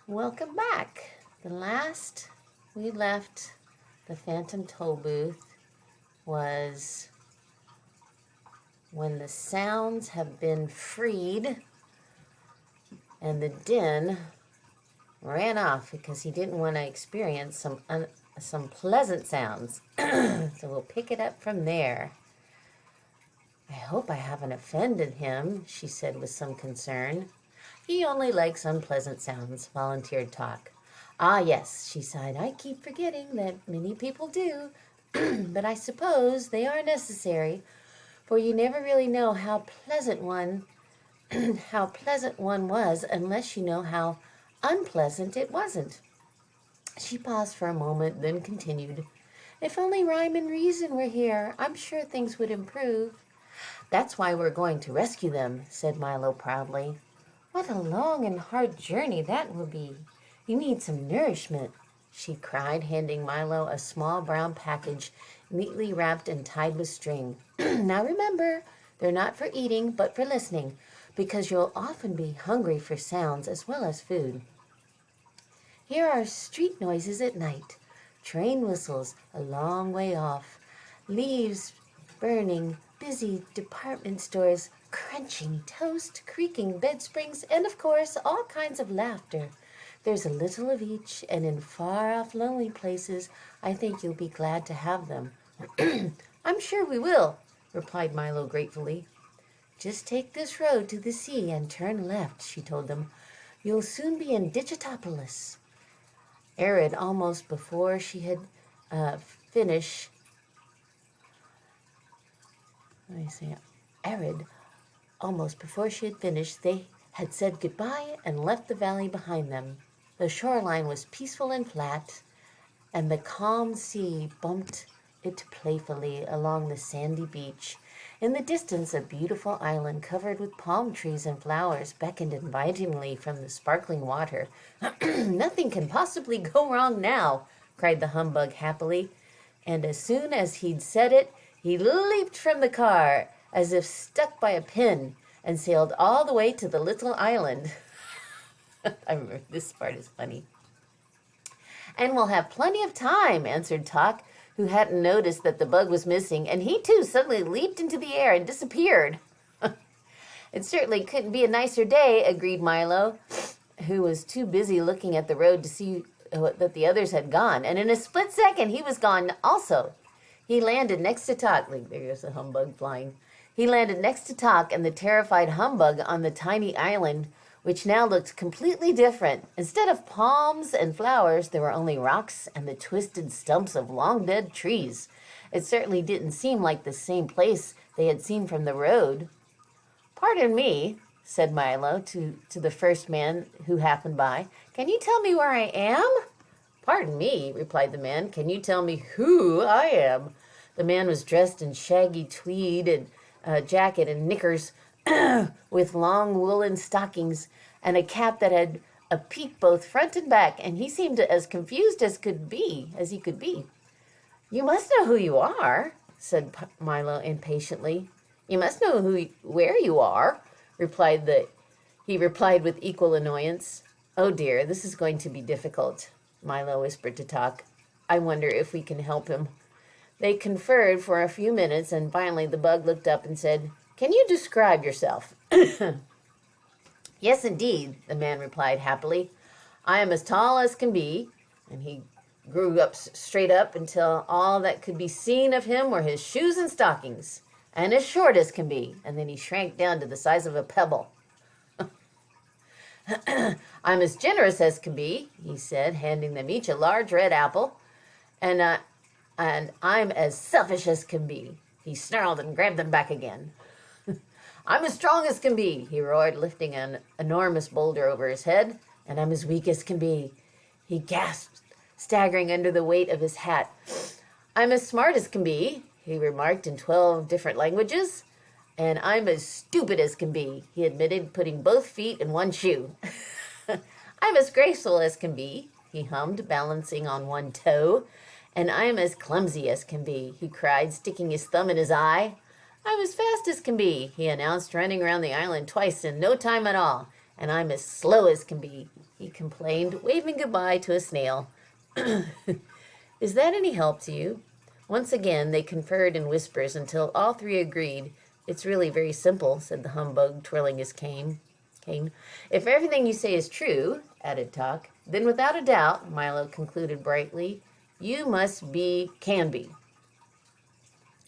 Welcome back. The last we left the Phantom Tollbooth was when the sounds have been freed and the den ran off because he didn't want to experience some pleasant sounds. So we'll pick it up from there. I hope I haven't offended him, she said with some concern. He only likes unpleasant sounds, volunteered Talk. Ah, yes, she sighed. I keep forgetting that many people do, but I suppose they are necessary, for you never really know how pleasant one was unless you know how unpleasant it wasn't. She paused for a moment, then continued. If only Rhyme and Reason were here, I'm sure things would improve. That's why we're going to rescue them, said Milo proudly. What a long and hard journey that will be. You need some nourishment, she cried, handing Milo a small brown package neatly wrapped and tied with string. Now remember, they're not for eating, but for listening, because you'll often be hungry for sounds as well as food. Here are street noises at night, train whistles a long way off, leaves burning, busy department stores, crunching toast, creaking bed springs, and of course, all kinds of laughter. There's a little of each, and in far-off lonely places, I think you'll be glad to have them. I'm sure we will, replied Milo gratefully. Just take this road to the sea and turn left, she told them. You'll soon be in Digitopolis. Arid, almost before she had finished, almost before she had finished, they had said goodbye and left the valley behind them. The shoreline was peaceful and flat, and the calm sea bumped it playfully along the sandy beach. In the distance, a beautiful island covered with palm trees and flowers beckoned invitingly from the sparkling water. Nothing can possibly go wrong now, cried the humbug happily. And as soon as he'd said it, he leaped from the car as if stuck by a pin and sailed all the way to the little island. I remember this part is funny. And we'll have plenty of time, answered Talk, who hadn't noticed that the bug was missing, and he too suddenly leaped into the air and disappeared. It certainly couldn't be a nicer day, agreed Milo, who was too busy looking at the road to see that the others had gone, and in a split second he was gone also. He landed next to Talk. There's a humbug flying. He landed next to Talk and the terrified humbug on the tiny island, which now looked completely different. Instead of palms and flowers, there were only rocks and the twisted stumps of long-dead trees. It certainly didn't seem like the same place they had seen from the road. Pardon me, said Milo to the first man who happened by. Can you tell me where I am? Pardon me, replied the man. Can you tell me who I am? The man was dressed in shaggy tweed and jacket and knickers with long woolen stockings and a cap that had a peak both front and back, and he seemed as confused as he could be. You must know who you are, said Milo impatiently. You must know where you are, he replied with equal annoyance. Oh dear, this is going to be difficult, Milo whispered to Talk. I wonder if we can help him. They conferred for a few minutes, and finally the bug looked up and said, Can you describe yourself? Yes, indeed, the man replied happily. I am as tall as can be, and he grew up straight up until all that could be seen of him were his shoes and stockings, and as short as can be, and then he shrank down to the size of a pebble. I'm as generous as can be, he said, handing them each a large red apple, and I'm as selfish as can be. He snarled and grabbed them back again. I'm as strong as can be, he roared, lifting an enormous boulder over his head, and I'm as weak as can be, he gasped, staggering under the weight of his hat. I'm as smart as can be, he remarked in 12 different languages, and I'm as stupid as can be, he admitted, putting both feet in one shoe. I'm as graceful as can be, he hummed, balancing on one toe, and I'm as clumsy as can be, he cried, sticking his thumb in his eye. I'm as fast as can be, he announced, running around the island twice in no time at all. and I'm as slow as can be," he complained, waving goodbye to a snail. "Is that any help to you?" Once again they conferred in whispers until all three agreed. "It's really very simple," said the humbug, twirling his cane. "If everything you say is true," added Tock, "then without a doubt," Milo concluded brightly, "you must be Canby."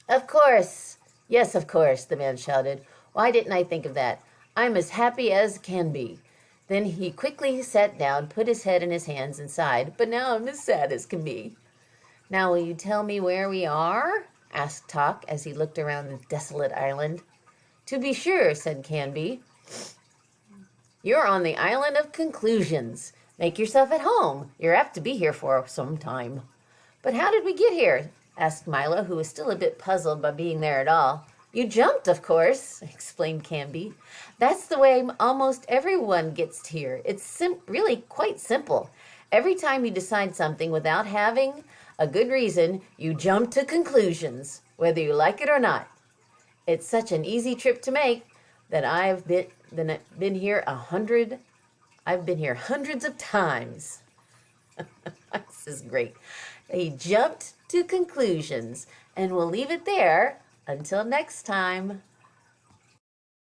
"Of course! Yes, of course," the man shouted. "Why didn't I think of that? I'm as happy as can be." Then he quickly sat down, put his head in his hands, and sighed. "But now I'm as sad as can be." "Now will you tell me where we are?" asked Tock as he looked around the desolate island. "To be sure," said Canby. "You're on the island of conclusions. Make yourself at home. You're apt to be here for some time." "But how did we get here?" asked Milo, who was still a bit puzzled by being there at all. "You jumped, of course," explained Canby. "That's the way almost everyone gets here. It's really quite simple. Every time you decide something without having a good reason, you jump to conclusions, whether you like it or not. It's such an easy trip to make that I've been here hundreds of times." This is great. He jumped to conclusions, and we'll leave it there until next time.